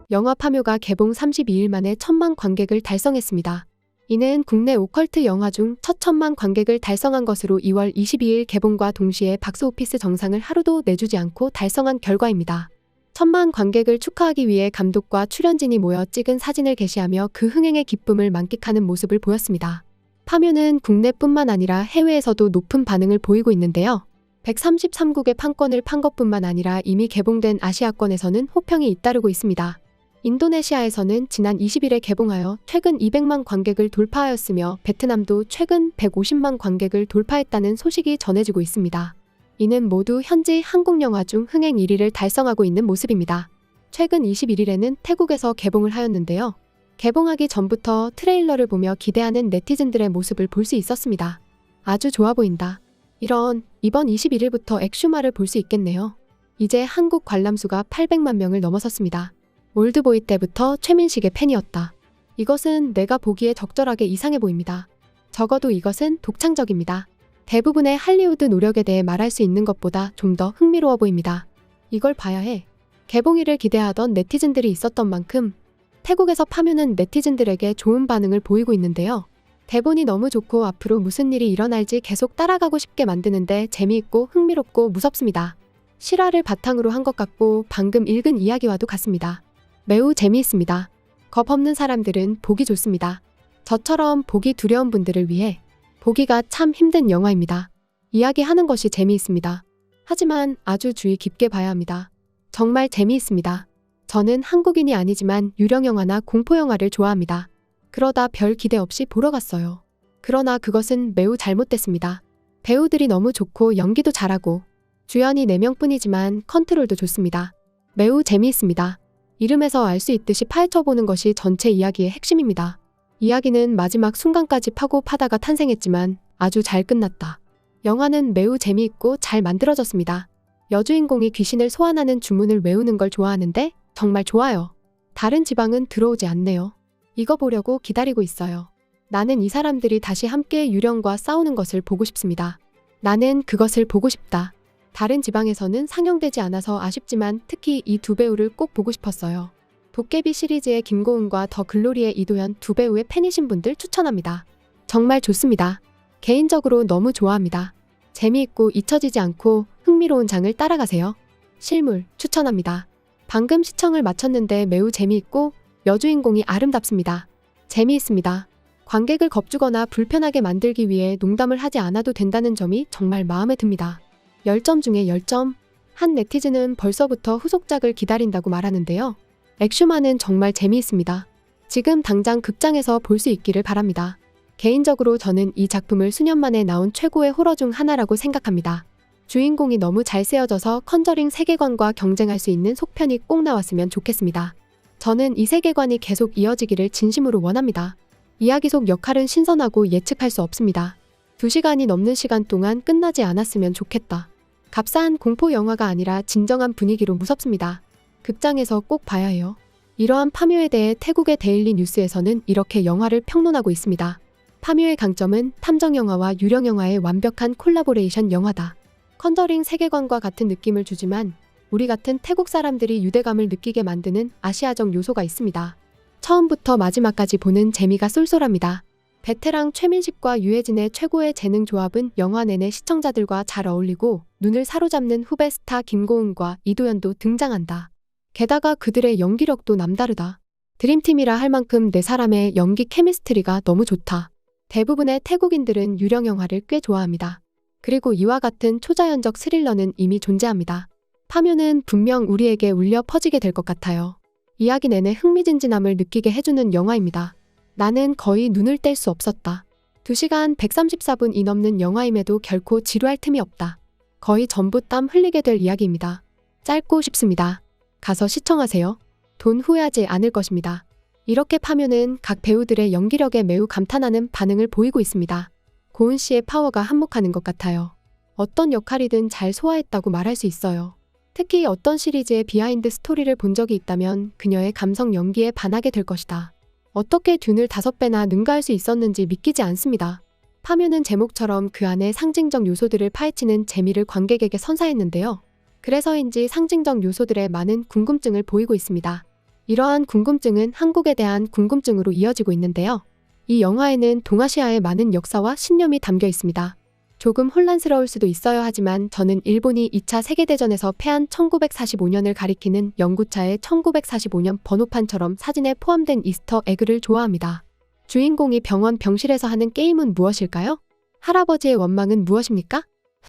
영화 파묘가 개봉 32일 만에 1,000만 관객을 달성했습니다. 이는 국내 오컬트 영화 중 첫 1,000만 관객을 달성한 것으로 2월 22일 개봉과 동시에 박스오피스 정상을 하루도 내주지 않고 달성한 결과입니다. 1,000만 관객을 축하하기 위해 감독과 출연진이 모여 찍은 사진을 게시하며 그 흥행의 기쁨을 만끽하는 모습을 보였습니다. 파묘는 국내뿐만 아니라 해외에서도 높은 반응을 보이고 있는데요. 133국의 판권을 판 것뿐만 아니라 이미 개봉된 아시아권에서는 호평이 잇따르고 있습니다. 인도네시아에서는 지난 20일에 개봉하여 최근 200만 관객을 돌파하였으며 베트남도 최근 150만 관객을 돌파했다는 소식이 전해지고 있습니다. 이는 모두 현지 한국 영화 중 흥행 1위를 달성하고 있는 모습입니다. 최근 21일에는 태국에서 개봉을 하였는데요. 개봉하기 전부터 트레일러를 보며 기대하는 네티즌들의 모습을 볼 수 있었습니다. 아주 좋아 보인다. 이번 21일부터 엑슈마를 볼 수 있겠네요. 이제 한국 관람수가 800만 명을 넘어섰습니다. 올드보이 때부터 최민식의 팬이었다. 이것은 내가 보기에 적절하게 이상해 보입니다. 적어도 이것은 독창적입니다. 대부분의 할리우드 노력에 대해 말할 수 있는 것보다 좀 더 흥미로워 보입니다. 이걸 봐야 해. 개봉일을 기대하던 네티즌들이 있었던 만큼 태국에서 파묘는 네티즌들에게 좋은 반응을 보이고 있는데요. 대본이 너무 좋고 앞으로 무슨 일이 일어날지 계속 따라가고 싶게 만드는데 재미있고 흥미롭고 무섭습니다. 실화를 바탕으로 한 것 같고 방금 읽은 이야기와도 같습니다. 매우 재미있습니다. 겁 없는 사람들은 보기 좋습니다. 저처럼 보기 두려운 분들을 위해 보기가 참 힘든 영화입니다. 이야기하는 것이 재미있습니다. 하지만 아주 주의 깊게 봐야 합니다. 정말 재미있습니다. 저는 한국인이 아니지만 유령영화나 공포영화를 좋아합니다. 그러다 별 기대 없이 보러 갔어요. 그러나 그것은 매우 잘못됐습니다. 배우들이 너무 좋고 연기도 잘하고 주연이 4명뿐이지만 컨트롤도 좋습니다. 매우 재미있습니다. 이름에서 알 수 있듯이 파헤쳐보는 것이 전체 이야기의 핵심입니다. 이야기는 마지막 순간까지 파고 파다가 탄생했지만 아주 잘 끝났다. 영화는 매우 재미있고 잘 만들어졌습니다. 여주인공이 귀신을 소환하는 주문을 외우는 걸 좋아하는데 정말 좋아요. 다른 지방은 들어오지 않네요. 이거 보려고 기다리고 있어요. 나는 이 사람들이 다시 함께 유령과 싸우는 것을 보고 싶습니다. 나는 그것을 보고 싶다. 다른 지방에서는 상영되지 않아서 아쉽지만 특히 이 두 배우를 꼭 보고 싶었어요. 도깨비 시리즈의 김고은과 더 글로리의 이도현 두 배우의 팬이신 분들 추천합니다. 정말 좋습니다. 개인적으로 너무 좋아합니다. 재미있고 잊혀지지 않고 흥미로운 장을 따라가세요. 실물 추천합니다. 방금 시청을 마쳤는데 매우 재미있고 여주인공이 아름답습니다. 재미있습니다. 관객을 겁주거나 불편하게 만들기 위해 농담을 하지 않아도 된다는 점이 정말 마음에 듭니다. 10점 중에 10점. 한 네티즌은 벌써부터 후속작을 기다린다고 말하는데요. 엑슈마는 정말 재미있습니다. 지금 당장 극장에서 볼 수 있기를 바랍니다. 개인적으로 저는 이 작품을 수년 만에 나온 최고의 호러 중 하나라고 생각합니다. 주인공이 너무 잘 쓰여져서 컨저링 세계관과 경쟁할 수 있는 속편이 꼭 나왔으면 좋겠습니다. 저는 이 세계관이 계속 이어지기를 진심으로 원합니다. 이야기 속 역할은 신선하고 예측할 수 없습니다. 2시간이 넘는 시간 동안 끝나지 않았으면 좋겠다. 값싼 공포 영화가 아니라 진정한 분위기로 무섭습니다. 극장에서 꼭 봐야 해요. 이러한 파묘에 대해 태국의 데일리 뉴스에서는 이렇게 영화를 평론하고 있습니다. 파묘의 강점은 탐정 영화와 유령 영화의 완벽한 콜라보레이션 영화다. 컨저링 세계관과 같은 느낌을 주지만 우리 같은 태국 사람들이 유대감을 느끼게 만드는 아시아적 요소가 있습니다. 처음부터 마지막까지 보는 재미가 쏠쏠합니다. 베테랑 최민식과 유해진의 최고의 재능 조합은 영화 내내 시청자들과 잘 어울리고 눈을 사로잡는 후배 스타 김고은과 이도현도 등장한다. 게다가 그들의 연기력도 남다르다. 드림팀이라 할 만큼 네 사람의 연기 케미스트리가 너무 좋다. 대부분의 태국인들은 유령 영화를 꽤 좋아합니다. 그리고 이와 같은 초자연적 스릴러는 이미 존재합니다. 파묘는 분명 우리에게 울려 퍼지게 될 것 같아요. 이야기 내내 흥미진진함을 느끼게 해주는 영화입니다. 나는 거의 눈을 뗄 수 없었다. 2시간 134분이 넘는 영화임에도 결코 지루할 틈이 없다. 거의 전부 땀 흘리게 될 이야기입니다. 짧고 쉽습니다. 가서 시청하세요. 돈 후회하지 않을 것입니다. 이렇게 파묘는 각 배우들의 연기력에 매우 감탄하는 반응을 보이고 있습니다. 고은 씨의 파워가 한몫하는 것 같아요. 어떤 역할이든 잘 소화했다고 말할 수 있어요. 특히 어떤 시리즈의 비하인드 스토리를 본 적이 있다면 그녀의 감성 연기에 반하게 될 것이다. 어떻게 듄을 5배나 능가할 수 있었는지 믿기지 않습니다. 파묘는 제목처럼 그 안에 상징적 요소들을 파헤치는 재미를 관객에게 선사했는데요. 그래서인지 상징적 요소들에 많은 궁금증을 보이고 있습니다. 이러한 궁금증은 한국에 대한 궁금증으로 이어지고 있는데요. 이 영화에는 동아시아의 많은 역사와 신념이 담겨 있습니다. 조금 혼란스러울 수도 있어야 하지만 저는 일본이 2차 세계대전에서 패한 1945년을 가리키는 연구차의 1945년 번호판처럼 사진에 포함된 이스터 에그를 좋아합니다. 주인공이 병실에서 하는 게임은 무엇일까요? 할아버지의 원망은 무엇입니까?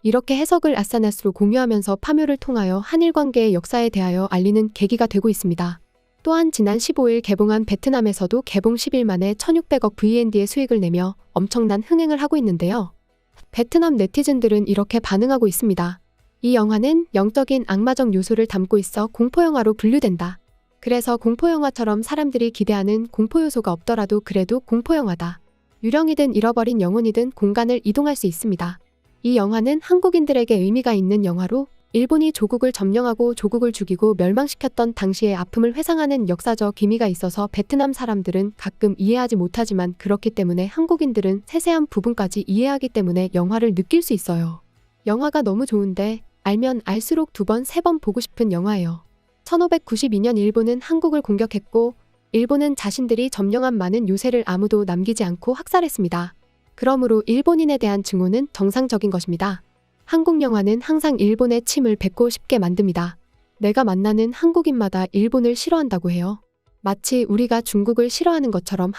이렇게 해석을 아싸나스로 공유하면서 파묘를 통하여 한일 관계의 역사에 대하여 알리는 계기가 되고 있습니다. 또한 지난 15일 개봉한 베트남에서도 개봉 10일 만에 1,600억 VND의 수익을 내며 엄청난 흥행을 하고 있는데요. 베트남 네티즌들은 이렇게 반응하고 있습니다. 이 영화는 영적인 악마적 요소를 담고 있어 공포영화로 분류된다. 그래서 공포영화처럼 사람들이 기대하는 공포 요소가 없더라도 그래도 공포영화다. 유령이든 잃어버린 영혼이든 공간을 이동할 수 있습니다. 이 영화는 한국인들에게 의미가 있는 영화로 일본이 조국을 점령하고 조국을 죽이고 멸망시켰던 당시의 아픔을 회상하는 역사적 의미가 있어서 베트남 사람들은 가끔 이해하지 못하지만 그렇기 때문에 한국인들은 세세한 부분까지 이해하기 때문에 영화를 느낄 수 있어요. 영화가 너무 좋은데 알면 알수록 2번, 3번 보고 싶은 영화예요. 1592년 일본은 한국을 공격했고 일본은 자신들이 점령한 많은 요새를 아무도 남기지 않고 학살했습니다. 그러므로 일본인에 대한 증오는 정상적인 것입니다. 한국 영화는 항상 일본의 침을 뱉고 싶게 만듭니다. 내가 만나는 한국인마다 일본을 싫어한다고 해요. 마치 우리가 중국을 싫어하는 것처럼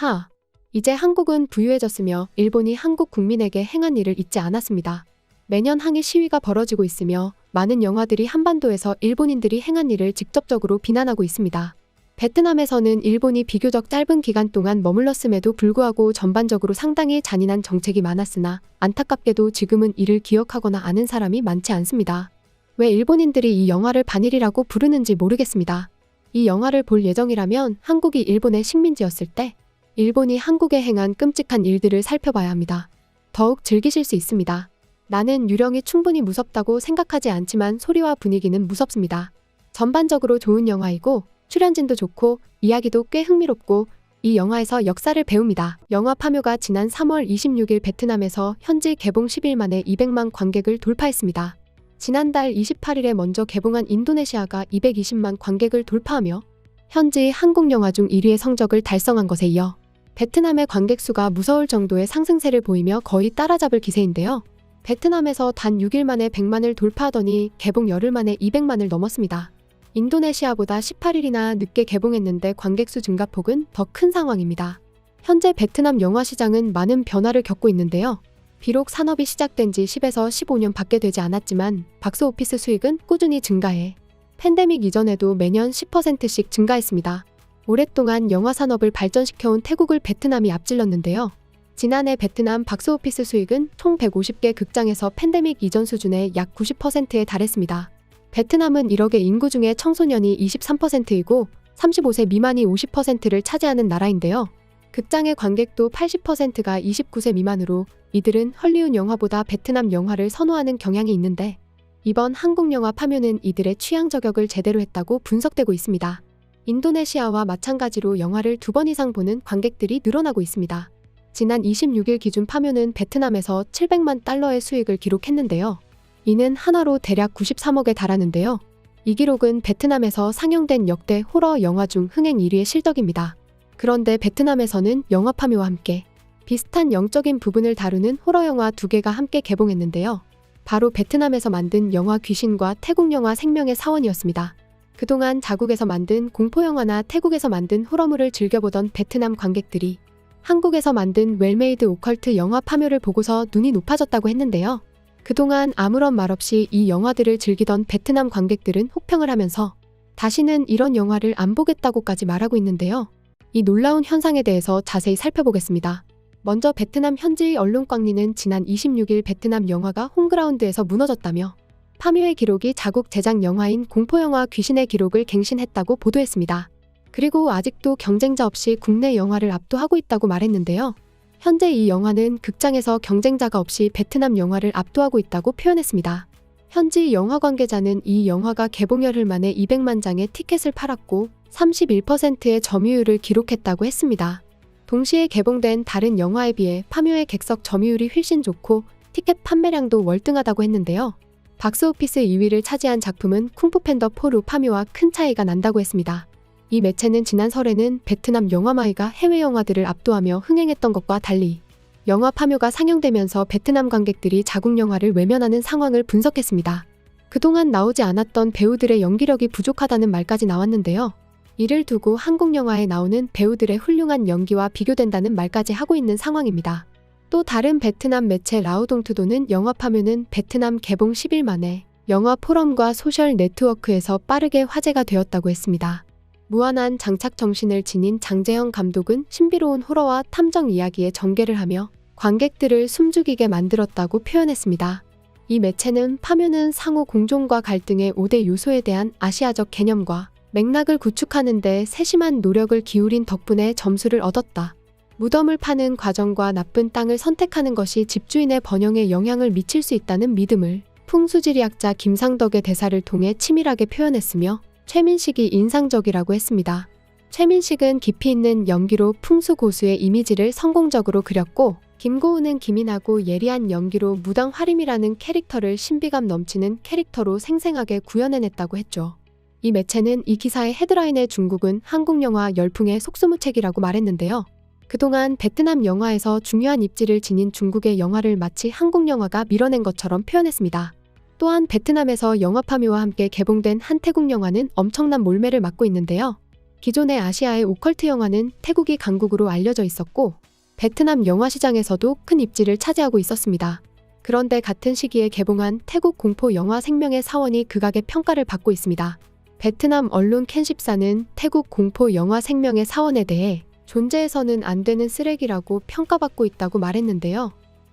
이제 한국은 부유해졌으며 일본이 한국 국민에게 행한 일을 잊지 않았습니다. 매년 항의 시위가 벌어지고 있으며 많은 영화들이 한반도에서 일본인들이 행한 일을 직접적으로 비난하고 있습니다. 베트남에서는 일본이 비교적 짧은 기간 동안 머물렀음에도 불구하고 전반적으로 상당히 잔인한 정책이 많았으나 안타깝게도 지금은 이를 기억하거나 아는 사람이 많지 않습니다. 왜 일본인들이 이 영화를 반일이라고 부르는지 모르겠습니다. 이 영화를 볼 예정이라면 한국이 일본의 식민지였을 때 일본이 한국에 행한 끔찍한 일들을 살펴봐야 합니다. 더욱 즐기실 수 있습니다. 나는 유령이 충분히 무섭다고 생각하지 않지만 소리와 분위기는 무섭습니다. 전반적으로 좋은 영화이고 출연진도 좋고 이야기도 꽤 흥미롭고 이 영화에서 역사를 배웁니다. 영화 파묘가 지난 3월 26일 베트남에서 현지 개봉 10일 만에 200만 관객을 돌파했습니다. 지난달 28일에 먼저 개봉한 인도네시아가 220만 관객을 돌파하며 현지 한국 영화 중 1위의 성적을 달성한 것에 이어 베트남의 관객 수가 무서울 정도의 상승세를 보이며 거의 따라잡을 기세인데요. 베트남에서 단 6일 만에 100만을 돌파하더니 개봉 열흘 만에 200만을 넘었습니다. 인도네시아보다 18일이나 늦게 개봉했는데 관객수 증가폭은 더 큰 상황입니다. 현재 베트남 영화 시장은 많은 변화를 겪고 있는데요. 비록 산업이 시작된 지 10에서 15년 밖에 되지 않았지만 박스오피스 수익은 꾸준히 증가해 팬데믹 이전에도 매년 10%씩 증가했습니다. 오랫동안 영화 산업을 발전시켜온 태국을 베트남이 앞질렀는데요. 지난해 베트남 박스오피스 수익은 총 150개 극장에서 팬데믹 이전 수준의 약 90%에 달했습니다. 베트남은 1억의 인구 중에 청소년이 23%이고 35세 미만이 50%를 차지하는 나라인데요. 극장의 관객도 80%가 29세 미만으로 이들은 헐리우드 영화보다 베트남 영화를 선호하는 경향이 있는데 이번 한국 영화 파묘는 이들의 취향 저격을 제대로 했다고 분석되고 있습니다. 인도네시아와 마찬가지로 영화를 2번 이상 보는 관객들이 늘어나고 있습니다. 지난 26일 기준 파묘는 베트남에서 700만 달러의 수익을 기록했는데요. 이는 하나로 대략 93억에 달하는데요. 이 기록은 베트남에서 상영된 역대 호러 영화 중 흥행 1위의 실적입니다. 그런데 베트남에서는 영화 파묘와 함께 비슷한 영적인 부분을 다루는 호러 영화 2개가 함께 개봉했는데요. 바로 베트남에서 만든 영화 귀신과 태국 영화 생명의 사원이었습니다. 그동안 자국에서 만든 공포영화나 태국에서 만든 호러물을 즐겨보던 베트남 관객들이 한국에서 만든 웰메이드 오컬트 영화 파묘를 보고서 눈이 높아졌다고 했는데요. 그동안 아무런 말 없이 이 영화들을 즐기던 베트남 관객들은 혹평을 하면서 다시는 이런 영화를 안 보겠다고까지 말하고 있는데요. 이 놀라운 현상에 대해서 자세히 살펴보겠습니다. 먼저 베트남 현지 언론 꽝리는 지난 26일 베트남 영화가 홈그라운드에서 무너졌다며 파묘의 기록이 자국 제작 영화인 공포영화 귀신의 기록을 갱신했다고 보도했습니다. 그리고 아직도 경쟁자 없이 국내 영화를 압도하고 있다고 말했는데요. 현재 이 영화는 극장에서 경쟁자가 없이 베트남 영화를 압도하고 있다고 표현했습니다. 현지 영화 관계자는 이 영화가 개봉 열흘 만에 200만 장의 티켓을 팔았고 31%의 점유율을 기록했다고 했습니다. 동시에 개봉된 다른 영화에 비해 파묘의 객석 점유율이 훨씬 좋고 티켓 판매량도 월등하다고 했는데요. 박스오피스 2위를 차지한 작품은 쿵푸 팬더 4루 파묘와 큰 차이가 난다고 했습니다. 이 매체는 지난 설에는 베트남 영화마이가 해외 영화들을 압도하며 흥행했던 것과 달리 영화 파묘가 상영되면서 베트남 관객들이 자국 영화를 외면하는 상황을 분석했습니다. 그동안 나오지 않았던 배우들의 연기력이 부족하다는 말까지 나왔는데요. 이를 두고 한국 영화에 나오는 배우들의 훌륭한 연기와 비교된다는 말까지 하고 있는 상황입니다. 또 다른 베트남 매체 라오동투도는 영화 파묘는 베트남 개봉 10일 만에 영화 포럼과 소셜 네트워크에서 빠르게 화제가 되었다고 했습니다. 무한한 장착 정신을 지닌 장재영 감독은 신비로운 호러와 탐정 이야기의 전개를 하며 관객들을 숨죽이게 만들었다고 표현했습니다. 이 매체는 파묘는 상호 공존과 갈등의 5대 요소에 대한 아시아적 개념과 맥락을 구축하는 데 세심한 노력을 기울인 덕분에 점수를 얻었다. 무덤을 파는 과정과 나쁜 땅을 선택하는 것이 집주인의 번영에 영향을 미칠 수 있다는 믿음을 풍수지리학자 김상덕의 대사를 통해 치밀하게 표현했으며 최민식이 인상적이라고 했습니다. 최민식은 깊이 있는 연기로 풍수 고수의 이미지를 성공적으로 그렸고 김고은은 기민하고 예리한 연기로 무당 화림이라는 캐릭터를 신비감 넘치는 캐릭터로 생생하게 구현해냈다고 했죠. 이 매체는 이 기사의 헤드라인에 중국은 한국 영화 열풍의 속수무책이라고 말했는데요. 그동안 베트남 영화에서 중요한 입지를 지닌 중국의 영화를 마치 한국 영화가 밀어낸 것처럼 표현했습니다. 또한 베트남에서 영화 파묘와 함께 개봉된 한 태국 영화는 엄청난 몰매를 맞고 있는데요. 기존의 아시아의 오컬트 영화는 태국이 강국으로 알려져 있었고 베트남 영화 시장에서도 큰 입지를 차지하고 있었습니다. 그런데 같은 시기에 개봉한 태국 공포 영화 생명의 사원이 극악의 평가를 받고 있습니다. 베트남 언론 캔14는 태국 공포 영화 생명의 사원에 대해 존재해서는 안 되는 쓰레기라고 평가받고 있다고 말했는데요.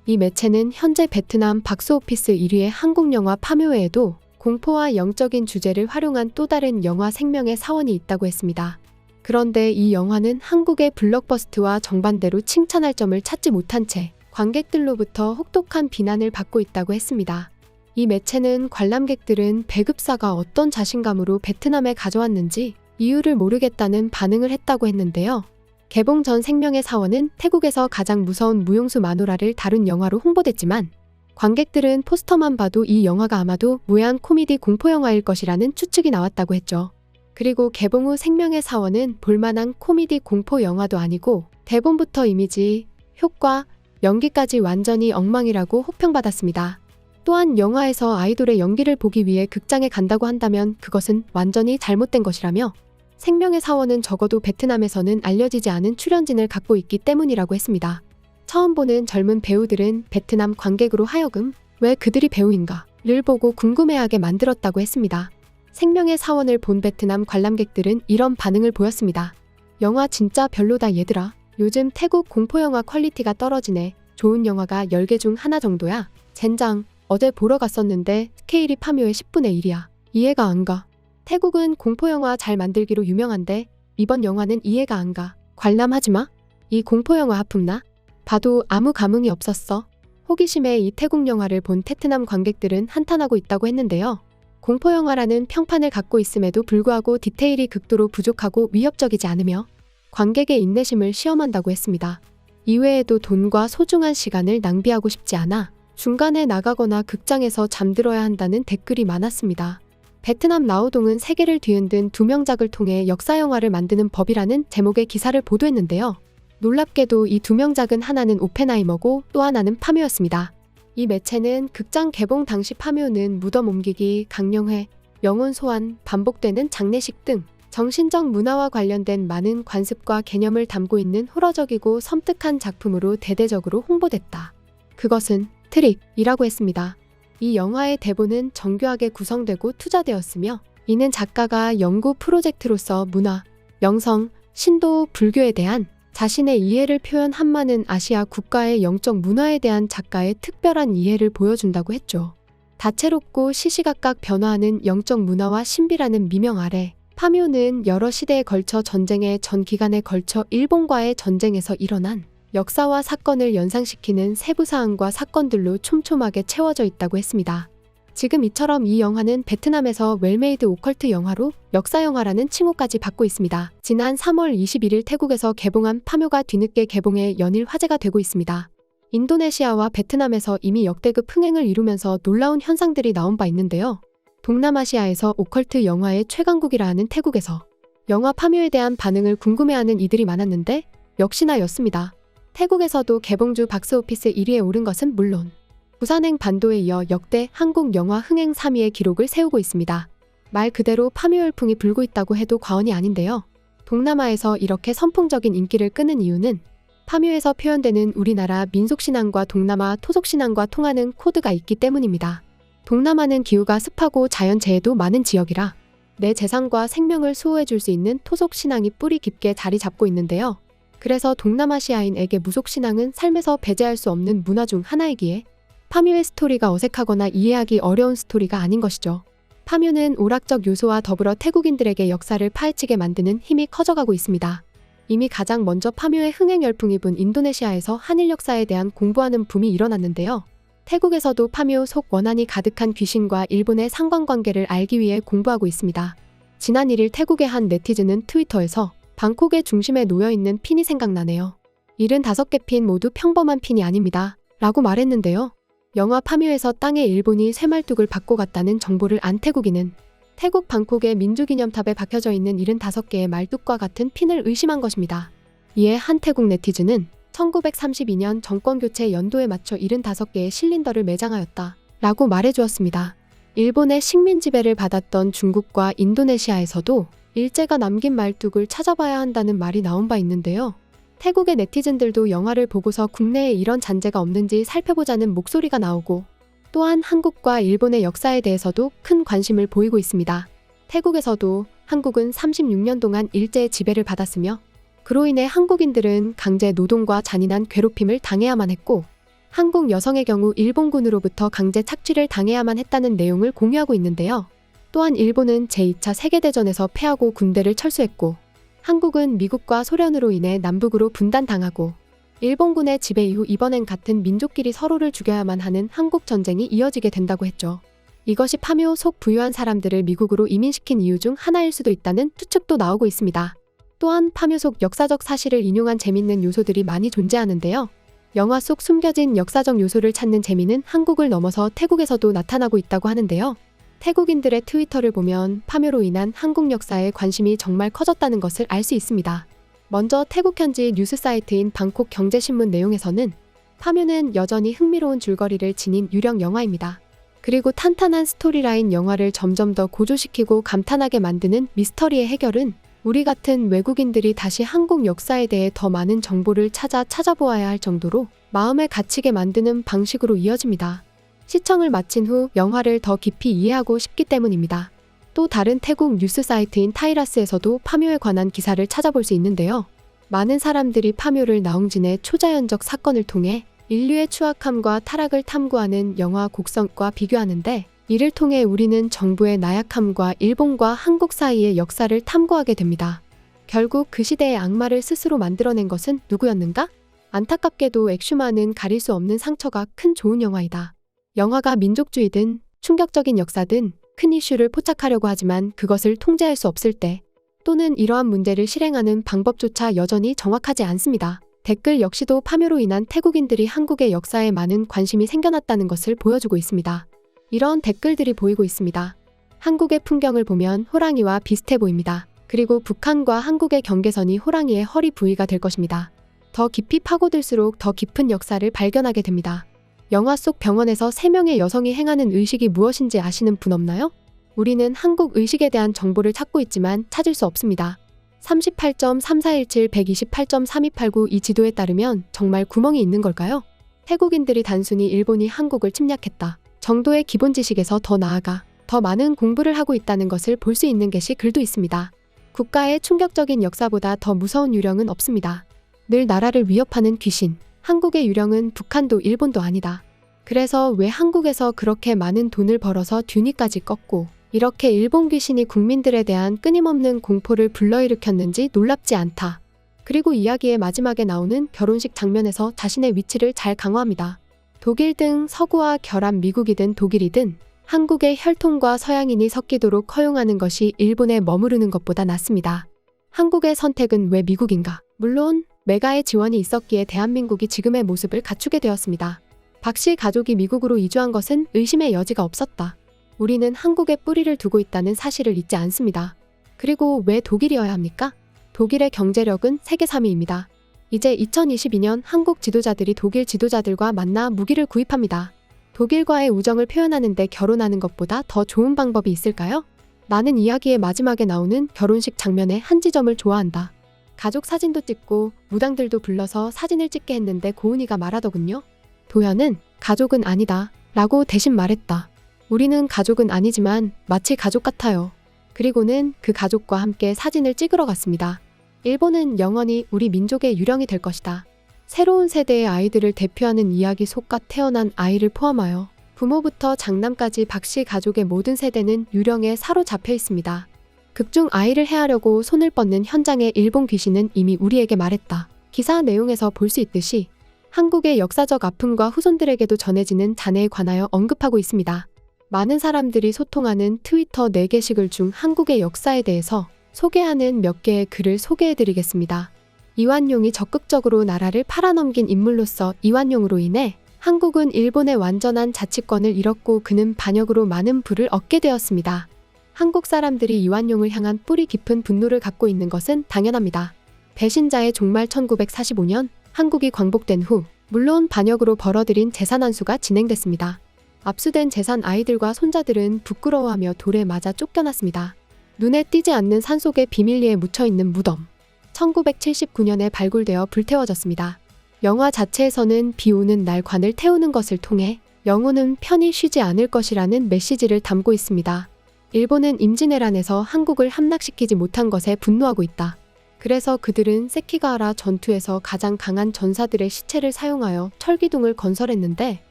이 매체는 현재 베트남 박스오피스 1위의 한국 영화 파묘 외에도 공포와 영적인 주제를 활용한 또 다른 영화 생명의 사원이 있다고 했습니다. 그런데 이 영화는 한국의 블록버스트와 정반대로 칭찬할 점을 찾지 못한 채 관객들로부터 혹독한 비난을 받고 있다고 했습니다. 이 매체는 관람객들은 배급사가 어떤 자신감으로 베트남에 가져왔는지 이유를 모르겠다는 반응을 했다고 했는데요. 개봉 전 생명의 사원은 태국에서 가장 무서운 무용수 마누라를 다룬 영화로 홍보됐지만 관객들은 포스터만 봐도 이 영화가 아마도 무해한 코미디 공포 영화일 것이라는 추측이 나왔다고 했죠. 그리고 개봉 후 생명의 사원은 볼만한 코미디 공포 영화도 아니고 대본부터 이미지, 효과, 연기까지 완전히 엉망이라고 호평받았습니다. 또한 영화에서 아이돌의 연기를 보기 위해 극장에 간다고 한다면 그것은 완전히 잘못된 것이라며 생명의 사원은 적어도 베트남에서는 알려지지 않은 출연진을 갖고 있기 때문이라고 했습니다. 처음 보는 젊은 배우들은 베트남 관객으로 하여금 왜 그들이 배우인가를 보고 궁금해하게 만들었다고 했습니다. 생명의 사원을 본 베트남 관람객들은 이런 반응을 보였습니다. 영화 진짜 별로다 얘들아. 요즘 태국 공포영화 퀄리티가 떨어지네. 좋은 영화가 10개 중 하나 정도야. 젠장. 어제 보러 갔었는데 스케일이 파묘의 10분의 1이야. 이해가 안 가. 태국은 공포영화 잘 만들기로 유명한데 이번 영화는 이해가 안 가. 관람하지 마. 이 공포영화 하품나? 봐도 아무 감흥이 없었어. 호기심에 이 태국 영화를 본 베트남 관객들은 한탄하고 있다고 했는데요. 공포영화라는 평판을 갖고 있음에도 불구하고 디테일이 극도로 부족하고 위협적이지 않으며 관객의 인내심을 시험한다고 했습니다. 이외에도 돈과 소중한 시간을 낭비하고 싶지 않아 중간에 나가거나 극장에서 잠들어야 한다는 댓글이 많았습니다. 베트남 라오동은 세계를 뒤흔든 두 명작을 통해 역사영화를 만드는 법이라는 제목의 기사를 보도했는데요. 놀랍게도 이 두 명작은 하나는 오펜하이머고 또 하나는 파묘였습니다. 이 매체는 극장 개봉 당시 파묘는 무덤 옮기기, 강령회, 영혼 소환, 반복되는 장례식 등 정신적 문화와 관련된 많은 관습과 개념을 담고 있는 호러적이고 섬뜩한 작품으로 대대적으로 홍보됐다. 그것은 트릭이라고 했습니다. 이 영화의 대본은 정교하게 구성되고 투자되었으며 이는 작가가 연구 프로젝트로서 문화, 영성, 신도, 불교에 대한 자신의 이해를 표현한 많은 아시아 국가의 영적 문화에 대한 작가의 특별한 이해를 보여준다고 했죠. 다채롭고 시시각각 변화하는 영적 문화와 신비라는 미명 아래 파묘는 여러 시대에 걸쳐 전쟁의 전 기간에 걸쳐 일본과의 전쟁에서 일어난 역사와 사건을 연상시키는 세부사항과 사건들로 촘촘하게 채워져 있다고 했습니다. 지금 이처럼 이 영화는 베트남에서 웰메이드 오컬트 영화로 역사영화라는 칭호까지 받고 있습니다. 지난 3월 21일 태국에서 개봉한 파묘가 뒤늦게 개봉해 연일 화제가 되고 있습니다. 인도네시아와 베트남에서 이미 역대급 흥행을 이루면서 놀라운 현상들이 나온 바 있는데요. 동남아시아에서 오컬트 영화의 최강국이라 하는 태국에서 영화 파묘에 대한 반응을 궁금해하는 이들이 많았는데 역시나 였습니다. 태국에서도 개봉주 박스오피스 1위에 오른 것은 물론 부산행 반도에 이어 역대 한국 영화 흥행 3위의 기록을 세우고 있습니다. 말 그대로 파묘 열풍이 불고 있다고 해도 과언이 아닌데요. 동남아에서 이렇게 선풍적인 인기를 끄는 이유는 파묘에서 표현되는 우리나라 민속신앙과 동남아 토속신앙과 통하는 코드가 있기 때문입니다. 동남아는 기후가 습하고 자연재해도 많은 지역이라 내 재산과 생명을 수호해줄 수 있는 토속신앙이 뿌리 깊게 자리 잡고 있는데요. 그래서 동남아시아인에게 무속신앙은 삶에서 배제할 수 없는 문화 중 하나이기에 파묘의 스토리가 어색하거나 이해하기 어려운 스토리가 아닌 것이죠. 파묘는 오락적 요소와 더불어 태국인들에게 역사를 파헤치게 만드는 힘이 커져가고 있습니다. 이미 가장 먼저 파묘의 흥행 열풍이 분 인도네시아에서 한일 역사에 대한 공부하는 붐이 일어났는데요. 태국에서도 파묘 속 원한이 가득한 귀신과 일본의 상관관계를 알기 위해 공부하고 있습니다. 지난 1일 태국의 한 네티즌은 트위터에서 방콕의 중심에 놓여있는 핀이 생각나네요. 75개 핀 모두 평범한 핀이 아닙니다. 라고 말했는데요. 영화 파묘에서 땅에 일본이 쇠말뚝을 받고 갔다는 정보를 안 태국인은 태국 방콕의 민주기념탑에 박혀져 있는 75개의 말뚝과 같은 핀을 의심한 것입니다. 이에 한 태국 네티즌은 1932년 정권교체 연도에 맞춰 75개의 실린더를 매장하였다. 라고 말해주었습니다. 일본의 식민 지배를 받았던 중국과 인도네시아에서도 일제가 남긴 말뚝을 찾아봐야 한다는 말이 나온 바 있는데요. 태국의 네티즌들도 영화를 보고서 국내에 이런 잔재가 없는지 살펴보자는 목소리가 나오고 또한 한국과 일본의 역사에 대해서도 큰 관심을 보이고 있습니다. 태국에서도 한국은 36년 동안 일제의 지배를 받았으며 그로 인해 한국인들은 강제 노동과 잔인한 괴롭힘을 당해야만 했고 한국 여성의 경우 일본군으로부터 강제 착취를 당해야만 했다는 내용을 공유하고 있는데요. 또한 일본은 제2차 세계대전에서 패하고 군대를 철수했고 한국은 미국과 소련으로 인해 남북으로 분단당하고 일본군의 지배 이후 이번엔 같은 민족끼리 서로를 죽여야만 하는 한국전쟁이 이어지게 된다고 했죠. 이것이 파묘 속 부유한 사람들을 미국으로 이민시킨 이유 중 하나일 수도 있다는 추측도 나오고 있습니다. 또한 파묘 속 역사적 사실을 인용한 재밌는 요소들이 많이 존재하는데요. 영화 속 숨겨진 역사적 요소를 찾는 재미는 한국을 넘어서 태국에서도 나타나고 있다고 하는데요. 태국인들의 트위터를 보면 파묘로 인한 한국 역사에 관심이 정말 커졌다는 것을 알 수 있습니다. 먼저 태국 현지 뉴스 사이트인 방콕 경제신문 내용에서는 파묘는 여전히 흥미로운 줄거리를 지닌 유령 영화입니다. 그리고 탄탄한 스토리라인 영화를 점점 더 고조시키고 감탄하게 만드는 미스터리의 해결은 우리 같은 외국인들이 다시 한국 역사에 대해 더 많은 정보를 찾아보아야 할 정도로 마음에 갇히게 만드는 방식으로 이어집니다. 시청을 마친 후 영화를 더 깊이 이해하고 싶기 때문입니다. 또 다른 태국 뉴스 사이트인 타이라스에서도 파묘에 관한 기사를 찾아볼 수 있는데요. 많은 사람들이 파묘를 나홍진의 초자연적 사건을 통해 인류의 추악함과 타락을 탐구하는 영화 곡성과 비교하는데 이를 통해 우리는 정부의 나약함과 일본과 한국 사이의 역사를 탐구하게 됩니다. 결국 그 시대의 악마를 스스로 만들어낸 것은 누구였는가? 안타깝게도 엑슈마는 가릴 수 없는 상처가 큰 좋은 영화이다. 영화가 민족주의든 충격적인 역사든 큰 이슈를 포착하려고 하지만 그것을 통제할 수 없을 때 또는 이러한 문제를 실행하는 방법조차 여전히 정확하지 않습니다. 댓글 역시도 파묘로 인한 태국인들이 한국의 역사에 많은 관심이 생겨났다는 것을 보여주고 있습니다. 이런 댓글들이 보이고 있습니다. 한국의 풍경을 보면 호랑이와 비슷해 보입니다. 그리고 북한과 한국의 경계선이 호랑이의 허리 부위가 될 것입니다. 더 깊이 파고들수록 더 깊은 역사를 발견하게 됩니다. 영화 속 병원에서 3명의 여성이 행하는 의식이 무엇인지 아시는 분 없나요? 우리는 한국 의식에 대한 정보를 찾고 있지만 찾을 수 없습니다. 38.3417 128.3289 이 지도에 따르면 정말 구멍이 있는 걸까요? 태국인들이 단순히 일본이 한국을 침략했다 정도의 기본 지식에서 더 나아가 더 많은 공부를 하고 있다는 것을 볼 수 있는 게시글도 있습니다. 국가의 충격적인 역사보다 더 무서운 유령은 없습니다. 늘 나라를 위협하는 귀신. 한국의 유령은 북한도 일본도 아니다. 그래서 왜 한국에서 그렇게 많은 돈을 벌어서 듀니까지 껐고 이렇게 일본 귀신이 국민들에 대한 끊임없는 공포를 불러일으켰는지 놀랍지 않다. 그리고 이야기의 마지막에 나오는 결혼식 장면에서 자신의 위치를 잘 강화합니다. 독일 등 서구와 결합 미국이든 독일이든 한국의 혈통과 서양인이 섞이도록 허용하는 것이 일본에 머무르는 것보다 낫습니다. 한국의 선택은 왜 미국인가? 물론 메가의 지원이 있었기에 대한민국이 지금의 모습을 갖추게 되었습니다. 박 씨 가족이 미국으로 이주한 것은 의심의 여지가 없었다. 우리는 한국에 뿌리를 두고 있다는 사실을 잊지 않습니다. 그리고 왜 독일이어야 합니까? 독일의 경제력은 세계 3위입니다. 이제 2022년 한국 지도자들이 독일 지도자들과 만나 무기를 구입합니다. 독일과의 우정을 표현하는데 결혼하는 것보다 더 좋은 방법이 있을까요? 나는 이야기의 마지막에 나오는 결혼식 장면의 한 지점을 좋아한다. 가족 사진도 찍고 무당들도 불러서 사진을 찍게 했는데 고은이가 말하더군요. 도연은 가족은 아니다 라고 대신 말했다. 우리는 가족은 아니지만 마치 가족 같아요. 그리고는 그 가족과 함께 사진을 찍으러 갔습니다. 일본은 영원히 우리 민족의 유령이 될 것이다. 새로운 세대의 아이들을 대표하는 이야기 속과 태어난 아이를 포함하여 부모부터 장남까지 박씨 가족의 모든 세대는 유령에 사로잡혀 있습니다. 극중 아이를 해하려고 손을 뻗는 현장의 일본 귀신은 이미 우리에게 말했다. 기사 내용에서 볼 수 있듯이 한국의 역사적 아픔과 후손들에게도 전해지는 잔해에 관하여 언급하고 있습니다. 많은 사람들이 소통하는 트위터 4게시글 중 한국의 역사에 대해서 소개하는 몇 개의 글을 소개해드리겠습니다. 이완용이 적극적으로 나라를 팔아넘긴 인물로서 이완용으로 인해 한국은 일본의 완전한 자치권을 잃었고 그는 반역으로 많은 부를 얻게 되었습니다. 한국 사람들이 이완용을 향한 뿌리 깊은 분노를 갖고 있는 것은 당연합니다. 배신자의 종말 1945년 한국이 광복된 후 물론 반역으로 벌어들인 재산 환수가 진행됐습니다. 압수된 재산 아이들과 손자들은 부끄러워하며 돌에 맞아 쫓겨났습니다. 눈에 띄지 않는 산속의 비밀리에 묻혀있는 무덤. 1979년에 발굴되어 불태워졌습니다. 영화 자체에서는 비 오는 날 관을 태우는 것을 통해 영혼은 편히 쉬지 않을 것이라는 메시지를 담고 있습니다. 일본은 임진왜란에서 한국을 함락시키지 못한 것에 분노하고 있다. 그래서 그들은 세키가하라 전투에서 가장 강한 전사들의 시체를 사용하여 철기둥을 건설했는데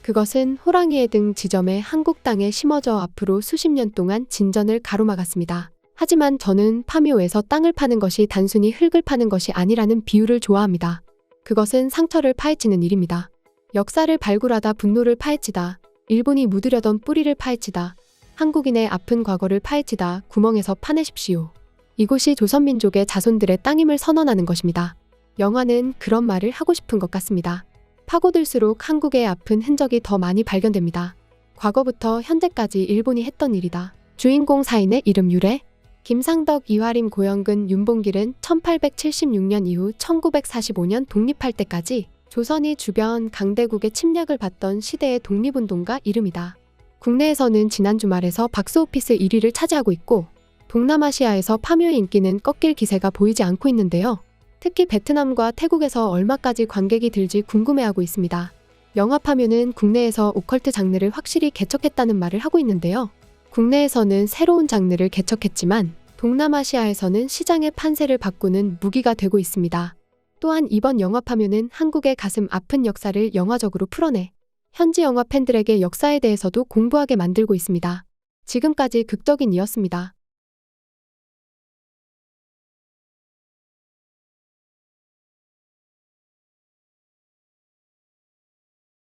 그것은 호랑이의 등 지점에 한국 땅에 심어져 앞으로 수십 년 동안 진전을 가로막았습니다. 하지만 저는 파묘에서 땅을 파는 것이 단순히 흙을 파는 것이 아니라는 비유를 좋아합니다. 그것은 상처를 파헤치는 일입니다. 역사를 발굴하다 분노를 파헤치다, 일본이 묻으려던 뿌리를 파헤치다, 한국인의 아픈 과거를 파헤치다 구멍에서 파내십시오. 이곳이 조선민족의 자손들의 땅임을 선언하는 것입니다. 영화는 그런 말을 하고 싶은 것 같습니다. 파고들수록 한국의 아픈 흔적이 더 많이 발견됩니다. 과거부터 현재까지 일본이 했던 일이다. 주인공 사인의 이름 유래? 김상덕, 이화림, 고영근, 윤봉길은 1876년 이후 1945년 독립할 때까지 조선이 주변 강대국의 침략을 받던 시대의 독립운동가 이름이다. 국내에서는 지난 주말에서 박스오피스 1위를 차지하고 있고 동남아시아에서 파묘의 인기는 꺾일 기세가 보이지 않고 있는데요. 특히 베트남과 태국에서 얼마까지 관객이 들지 궁금해하고 있습니다. 영화 파묘는 국내에서 오컬트 장르를 확실히 개척했다는 말을 하고 있는데요. 국내에서는 새로운 장르를 개척했지만 동남아시아에서는 시장의 판세를 바꾸는 무기가 되고 있습니다. 또한 이번 영화 파묘는 한국의 가슴 아픈 역사를 영화적으로 풀어내 현지 영화 팬들에게 역사에 대해서도 공부하게 만들고 있습니다. 지금까지 극적인이었습니다.